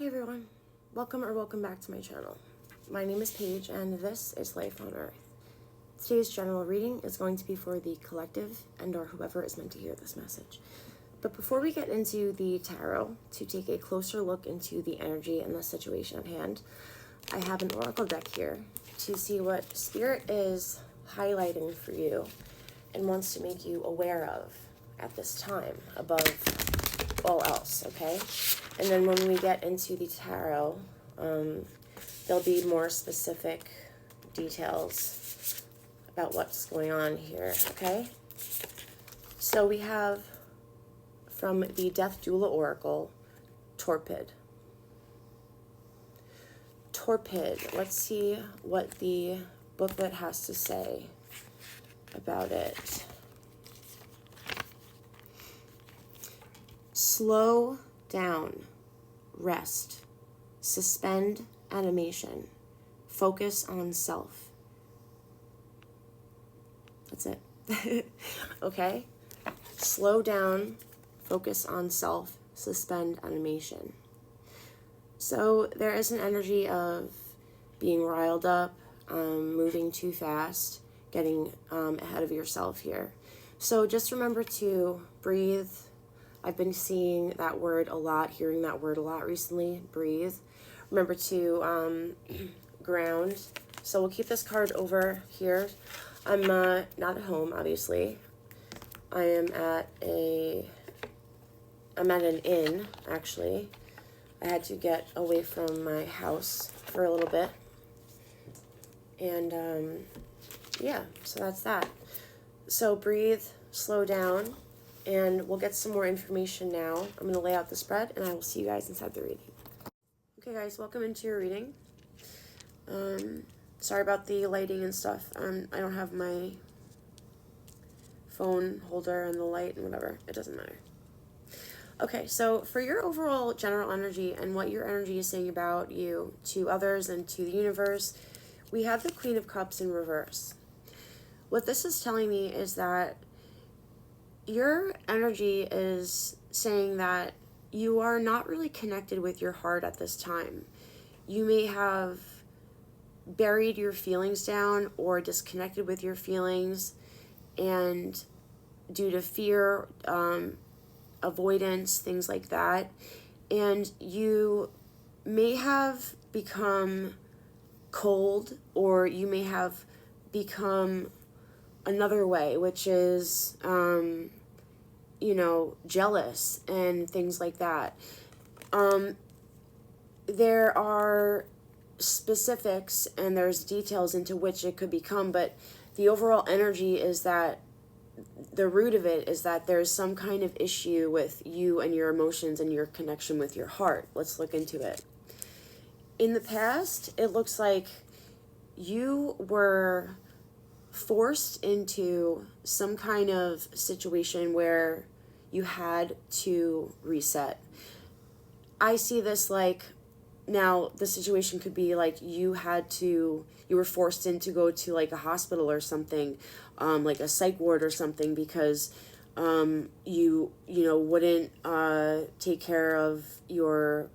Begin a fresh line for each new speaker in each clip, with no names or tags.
Hey everyone, welcome back to my channel. My name is Paige and this is Life on Earth. Today's general reading is going to be for the collective and or whoever is meant to hear this message. But before we get into the tarot, to take a closer look into the energy and the situation at hand, I have an oracle deck here to see what Spirit is highlighting for you and wants to make you aware of at this time above all else, okay? And then when we get into the tarot, there'll be more specific details about what's going on here, okay? So we have from the Death Doula Oracle, Torpid. Torpid, let's see what the booklet has to say about it. Slow down, rest, suspend animation, focus on self. That's it. Okay? Slow down, focus on self, suspend animation. So there is an energy of being riled up, moving too fast, getting ahead of yourself here. So just remember to breathe. I've been seeing that word a lot, hearing that word a lot recently, breathe. Remember to ground. So we'll keep this card over here. I'm not at home, obviously. I'm at an inn, actually. I had to get away from my house for a little bit. And yeah, so that's that. So breathe, slow down. And we'll get some more information now. I'm going to lay out the spread, and I will see you guys inside the reading. Okay, guys, welcome into your reading. Sorry about the lighting and stuff. I don't have my phone holder and the light and whatever. It doesn't matter. Okay, so for your overall general energy and what your energy is saying about you to others and to the universe, we have the Queen of Cups in reverse. What this is telling me is that your energy is saying that you are not really connected with your heart at this time. You may have buried your feelings down or disconnected with your feelings, and due to fear, avoidance, things like that, and you may have become cold, or you may have become another way, which is jealous and things like that. There are specifics and there's details into which it could become, but the overall energy is that the root of it is that there's some kind of issue with you and your emotions and your connection with your heart. Let's look into it. In the past, it looks like you were forced into some kind of situation where you had to reset. I see this like, now the situation could be like you were forced in to go to like a hospital or something, like a psych ward or something, because you wouldn't take care of your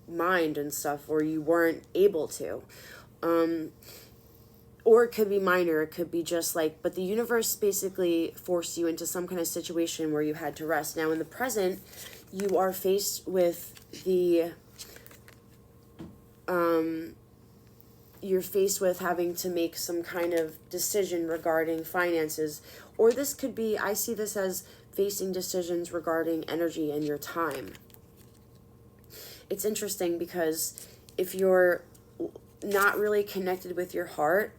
mind and stuff, or you weren't able to. Or it could be minor, it could be just like, but the universe basically forced you into some kind of situation where you had to rest. Now in the present, you are faced with you're faced with having to make some kind of decision regarding finances. Or this could be, I see this as facing decisions regarding energy and your time. It's interesting because if you're not really connected with your heart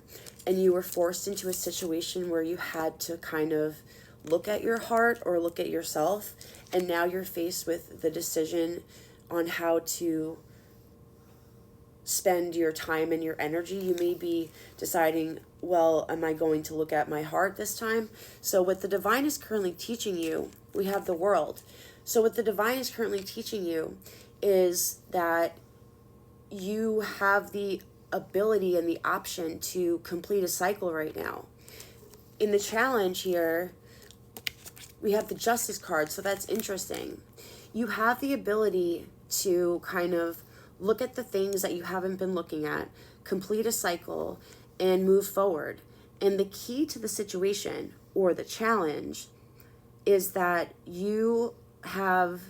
and you were forced into a situation where you had to kind of look at your heart or look at yourself, and now you're faced with the decision on how to spend your time and your energy, you may be deciding, well, am I going to look at my heart this time? So what the divine is currently teaching you, we have the World. So what the divine is currently teaching you is that you have the ability and the option to complete a cycle right now. In the challenge here, we have the Justice card, so that's interesting. You have the ability to kind of look at the things that you haven't been looking at, complete a cycle, and move forward. And the key to the situation or the challenge is that you have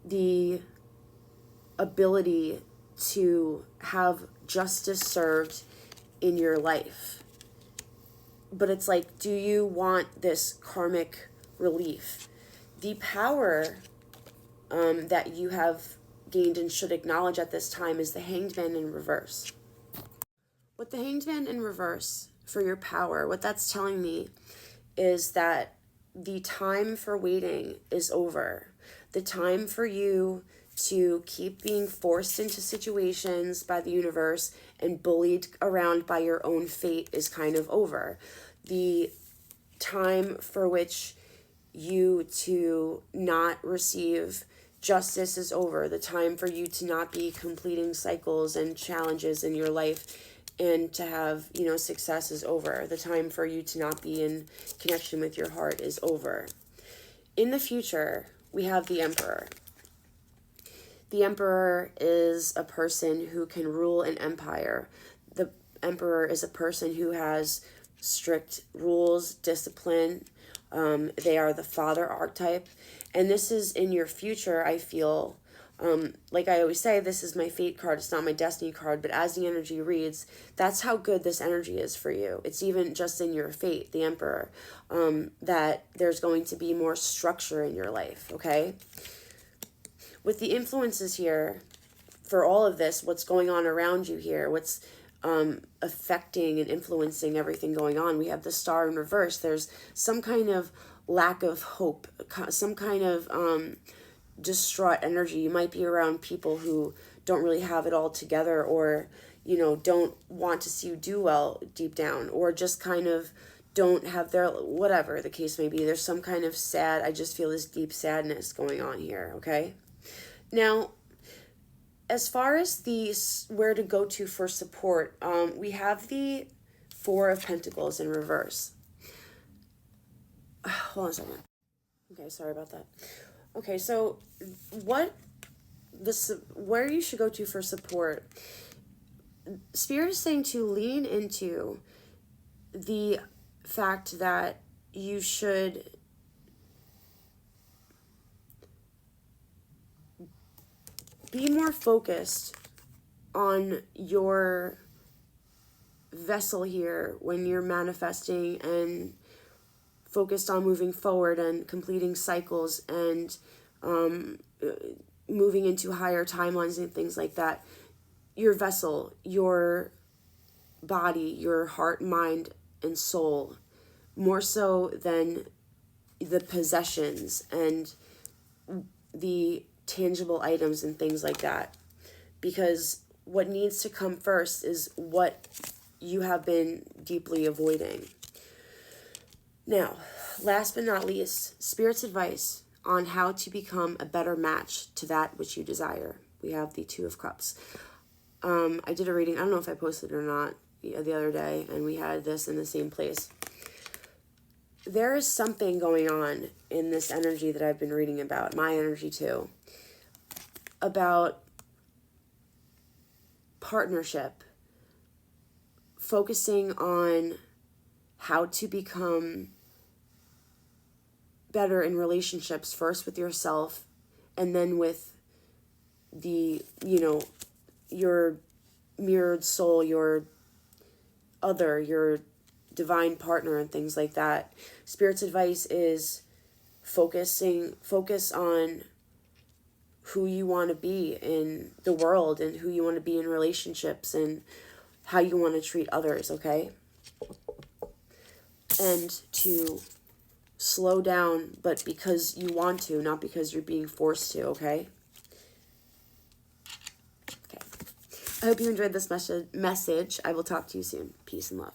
the ability to have justice served in your life. But it's like, do you want this karmic relief? The power that you have gained and should acknowledge at this time is the Hanged Man in reverse. With the Hanged Man in reverse for your power, what that's telling me is that the time for waiting is over. The time for you to keep being forced into situations by the universe and bullied around by your own fate is kind of over. The time for which you to not receive justice is over. The time for you to not be completing cycles and challenges in your life and to have, success is over. The time for you to not be in connection with your heart is over. In the future, we have the Emperor. The Emperor is a person who can rule an empire. The Emperor is a person who has strict rules, discipline. They are the father archetype. And this is in your future, I feel. Like I always say, this is my fate card. It's not my destiny card. But as the energy reads, that's how good this energy is for you. It's even just in your fate, the Emperor, that there's going to be more structure in your life, okay? With the influences here, for all of this, what's going on around you here, what's affecting and influencing everything going on, we have the Star in reverse. There's some kind of lack of hope, some kind of distraught energy. You might be around people who don't really have it all together, or don't want to see you do well deep down, or just kind of don't have their, whatever the case may be. There's some kind of sad, I just feel this deep sadness going on here, okay? Now, as far as where to go to for support, we have the Four of Pentacles in reverse. Hold on a second. Okay, sorry about that. Okay, so where you should go to for support, Spirit is saying to lean into the fact that you should be more focused on your vessel here when you're manifesting, and focused on moving forward and completing cycles and moving into higher timelines and things like that. Your vessel, your body, your heart, mind, and soul, more so than the possessions and the tangible items and things like that. Because what needs to come first is what you have been deeply avoiding. Now, last but not least, Spirit's advice on how to become a better match to that which you desire. We have the Two of Cups. I did a reading, I don't know if I posted it or not, the other day, and we had this in the same place. There is something going on in this energy that I've been reading about, my energy too, about partnership, focusing on how to become better in relationships, first with yourself and then with the, your mirrored soul, your divine partner and things like that. Spirit's advice is focus on who you want to be in the world and who you want to be in relationships and how you want to treat others, okay? And to slow down, but because you want to, not because you're being forced to, okay? Okay. I hope you enjoyed this message. I will talk to you soon. Peace and love.